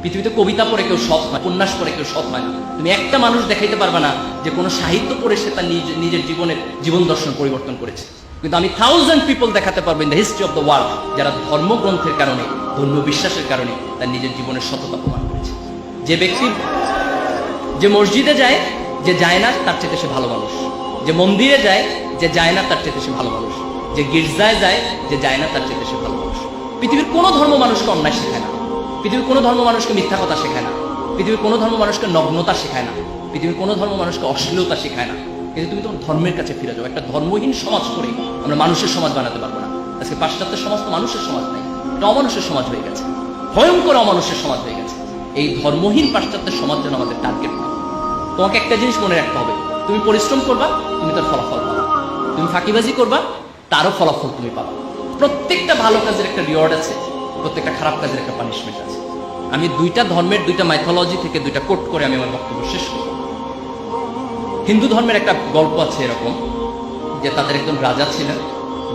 পৃথিবীতে কবিতা পড়ে কেউ সৎ হয়, উপন্যাস পড়ে কেউ সৎ হয় না। তুমি একটা মানুষ দেখাইতে পারবে না যে কোনো সাহিত্য পড়ে সে তার নিজের জীবন দর্শন পরিবর্তন করেছে। কিন্তু আমি 1000 পিপল দেখাতে পারবো in the history of the world যারা ধর্মগ্রন্থের কারণে, ধর্মীয় বিশ্বাসের কারণে তার নিজের জীবনের সততা প্রমাণ করেছে। যে ব্যক্তি যে মসজিদে যায়, যে যায় না তার চেয়ে সে ভালো মানুষ। যে মন্দিরে যায়, যে যায় না তার চেয়ে সে ভালো মানুষ। যে গির্জায় যায়, যে যায় না তার চেয়ে সে ভালো মানুষ। পৃথিবীর কোনো ধর্ম মানুষকে অন্যায় শেখায় না, পৃথিবীর কোনো ধর্ম মানুষকে মিথ্যা কথা শেখায় না, পৃথিবীর কোনো ধর্ম মানুষকে নগ্নতা শেখায় না, পৃথিবীর কোনো ধর্ম মানুষকে অশ্লীলতা শেখায় না। কিন্তু তুমি তোমার ধর্মের কাছে ফিরে যাও। একটা ধর্মহীন সমাজ করে আমরা মানুষের সমাজ বানাতে পারবো না। আজকে পাশ্চাত্যের সমাজ তো মানুষের সমাজ নেই, এটা অমানুষের সমাজ হয়ে গেছে, ভয়ঙ্কর অমানুষের সমাজ হয়ে গেছে। এই ধর্মহীন পাশ্চাত্যের সমাজ যেন আমাদের টার্গেট না। তোমাকে একটা জিনিস মনে রাখতে হবে, তুমি পরিশ্রম করবা, তুমি তার ফলাফল পাবা। তুমি ফাঁকিবাজি করবা, তারও ফলাফল তুমি পাবা। প্রত্যেকটা ভালো কাজের একটা রিওয়ার্ড আছে, প্রত্যেকটা খারাপ কাজের একটা পানিশমেন্ট আছে। আমি দুইটা ধর্মের দুইটা মাইথোলজি থেকে দুইটা কোট করে আমি আমার বক্তব্য শেষ করব। হিন্দু ধর্মের একটা গল্প আছে এরকম যে তাদের একজন রাজা ছিলেন,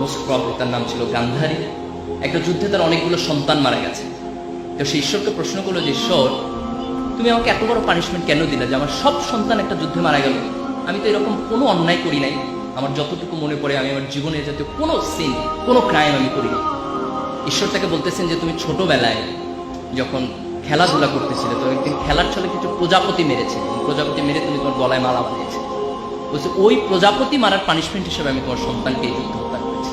মোস্ট প্রবলি তার নাম ছিল গান্ধারী। একটা যুদ্ধে তার অনেকগুলো সন্তান মারা গেছে। তো সে ঈশ্বরকে প্রশ্ন করলো যে ঈশ্বর, তুমি আমাকে এত বড় পানিশমেন্ট কেন দিলে যে আমার সব সন্তান একটা যুদ্ধে মারা গেল? আমি তো এরকম কোনো অন্যায় করি নাই, আমার যতটুকু মনে পড়ে আমি আমার জীবনে জাতীয় কোনো সিন, কোনো ক্রাইম আমি করিনি। ঈশ্বর তাকে বলতেছেন যে তুমি ছোটবেলায় যখন খেলাধুলা করতেছিলে তো একদিন খেলার ছলে কিছু প্রজাপতি মেরেছে, প্রজাপতি মেরে তুমি তোমার গলায় মালা বানিয়েছে। বলছে ওই প্রজাপতি মারার পানিশমেন্ট হিসেবে আমি তোমার সন্তানকে এই যুদ্ধ হত্যা করেছি।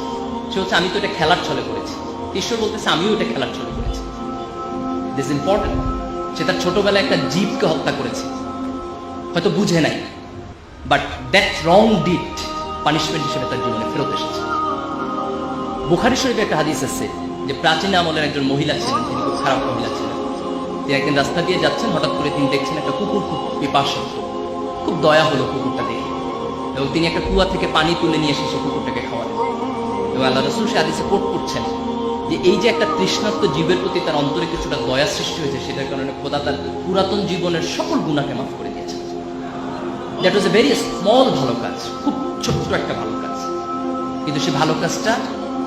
সে হচ্ছে আমি তো এটা খেলার ছলে করেছি। ঈশ্বর বলতেছে আমিও এটা খেলার ছলে করেছি। This important. সে তার ছোটবেলায় একটা জীবকে হত্যা করেছে, হয়তো বুঝে নাই, but that wrong did punishment হিসেবে তার জীবনে ফেরত এসেছে। বুখারী শরীফে একটা হাদিস আছে যে প্রাচীন আমলের একজন মহিলা ছিলেন, তিনি খুব খারাপ মহিলা ছিলেন। তিনি একদিন রাস্তা দিয়ে যাচ্ছেন, হঠাৎ করে তিনি দেখছেন একটা কুকুর খুব পিপাসুক্ত। খুব দয়া হলো কুকুরটা দেখে, এবং তিনি একটা কুয়া থেকে পানি তুলে নিয়ে এসে সে কুকুরটাকে খাওয়ালেন। এবং আল্লাহ রাসূল সে হাদিসে কোট করছেন যে এই যে একটা তৃষ্ণার্ত জীবের প্রতি তার অন্তরে কিছুটা দয়া সৃষ্টি হয়েছে, সেটার কারণে খোদা তার পুরাতন জীবনের সকল গুনাহকে মাফ করে দিয়েছেন। That was a very small ভালো কাজ, খুব ছোট্ট একটা ভালো কাজ, কিন্তু সে ভালো কাজটা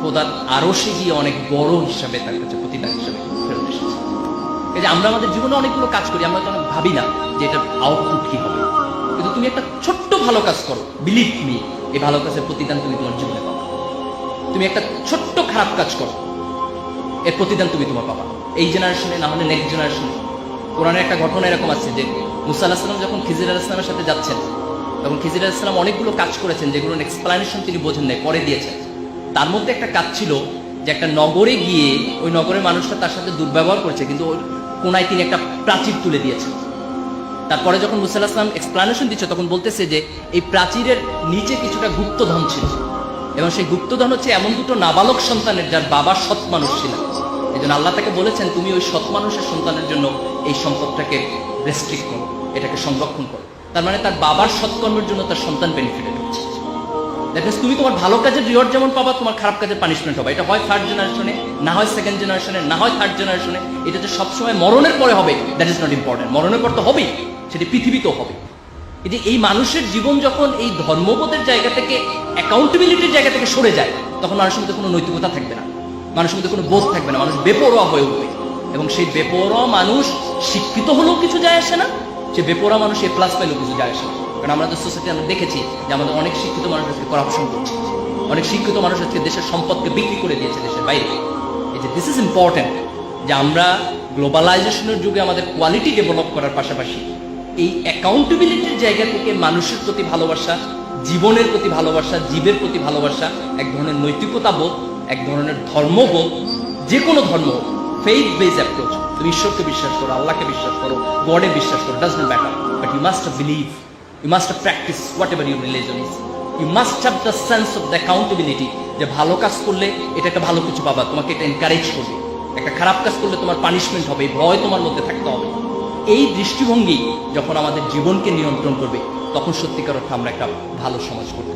খোদার আরশে গিয়ে অনেক বড় হিসাবে তার কাছে প্রতিদান হিসাবে ফেরত এসেছে। এই যে আমরা আমাদের জীবনে অনেকগুলো কাজ করি, আমরা তো অনেক ভাবি না যে এটা আউটপুট কি হবে, কিন্তু তুমি একটা ছোট্ট ভালো কাজ করো, বিলিভ মি, এই ভালো কাজের প্রতিদান তুমি তোমার জীবনে পাবা। তুমি একটা ছোট্ট খারাপ কাজ করো, এর প্রতিদান তুমি তোমার পাবা, এই জেনারেশনে না হলে নেক্সট জেনারেশনে। কোরআনের একটা ঘটনা এরকম আছে যে মুসা আলাইহিস সালাম যখন খিজির আলাইহিস সালামের সাথে যাচ্ছেন, তখন খিজির আলাইহিস সালাম অনেকগুলো কাজ করেছেন যেগুলোর এক্সপ্লানেশন তিনি বোঝেন নাই, পরে দিয়েছেন। তার মধ্যে একটা কাজ ছিল যে একটা নগরে গিয়ে ওই নগরের মানুষটা তার সাথে দুর্ব্যবহার করেছে, কিন্তু ওই কোনায় তিনি একটা প্রাচীর তুলে দিয়েছেন। তারপরে যখন মুসা আলাইহিস সালাম এক্সপ্লানেশন দিচ্ছে তখন বলতেছে যে এই প্রাচীরের নিচে কিছুটা গুপ্তধন ছিল, এবং সেই গুপ্তধন হচ্ছে এমন দুটো নাবালক সন্তানের যার বাবা সৎ মানুষ ছিলেন। এই জন্য আল্লাহ তাকে বলেছেন তুমি ওই সৎ মানুষের সন্তানের জন্য এই সম্পদটাকে রেস্ট্রিক্ট করো, এটাকে সংরক্ষণ করো। তার মানে তার বাবার সৎকর্মের জন্য তার সন্তান বেনিফিটেড হচ্ছে। দ্যাট মিনস তুমি তোমার ভালো কাজের রিওয়ার্ড যেমন পাবা, তোমার খারাপ কাজের পানিশমেন্ট হবে। এটা হয় থার্ড জেনারেশনে, না হয় সেকেন্ড জেনারেশনে, না হয় থার্ড জেনারেশনে। এটা যে সবসময় মরণের পরে হবে দ্যাট ইজ নট ইম্পর্টেন্ট। মরণের পর তো হবেই, সেটি পৃথিবীতেও হবে। যে এই মানুষের জীবন যখন এই ধর্মবোধের জায়গা থেকে, অ্যাকাউন্টেবিলিটির জায়গা থেকে সরে যায়, তখন মানুষের মধ্যে কোনো নৈতিকতা থাকবে না, মানুষের মধ্যে কোনো বোধ থাকবে না, মানুষ বেপরোয়া হয়ে উঠবে। এবং সেই বেপরোয়া মানুষ শিক্ষিত হলেও কিছু যায় আসে না, সে বেপরোয়া মানুষ এ প্লাস পাইলেও কিছু যায় আসে না। কারণ আমাদের সোসাইটি আমরা দেখেছি যে আমাদের অনেক শিক্ষিত মানুষ আজকে করাপশন করছে, অনেক শিক্ষিত মানুষ আজকে দেশের সম্পদকে বিক্রি করে দিয়েছে দেশের বাইরে। এই যে দিস ইজ ইম্পর্টেন্ট যে আমরা গ্লোবালাইজেশনের যুগে আমাদের কোয়ালিটি ডেভেলপ করার পাশাপাশি এই অ্যাকাউন্টেবিলিটির জায়গা থেকে মানুষের প্রতি ভালোবাসা, জীবনের প্রতি ভালোবাসা, জীবের প্রতি ভালোবাসা, এক ধরনের নৈতিকতা বোধ, এক ধরনের ধর্মবোধ, যে কোনো ধর্ম, ফেইথ বেস অ্যাপ্রোচ। তুমি ঈশ্বরকে বিশ্বাস করো, আল্লাহকে বিশ্বাস করো, গডে বিশ্বাস করো, does not matter, but you must believe, you must practice whatever your religion is. You must have the sense of the accountability, যে ভালো কাজ করলে এটা একটা ভালো কিছু পাবা, তোমাকে এটা এনকারেজ করবে। একটা খারাপ কাজ করলে তোমার পানিশমেন্ট হবে, ভয় তোমার মধ্যে থাকতে হবে। এই দৃষ্টিভঙ্গি যখন আমাদের জীবনকে নিয়ন্ত্রণ করবে, তখন সত্যিকার অর্থে আমরা একটা ভালো সমাজ করতে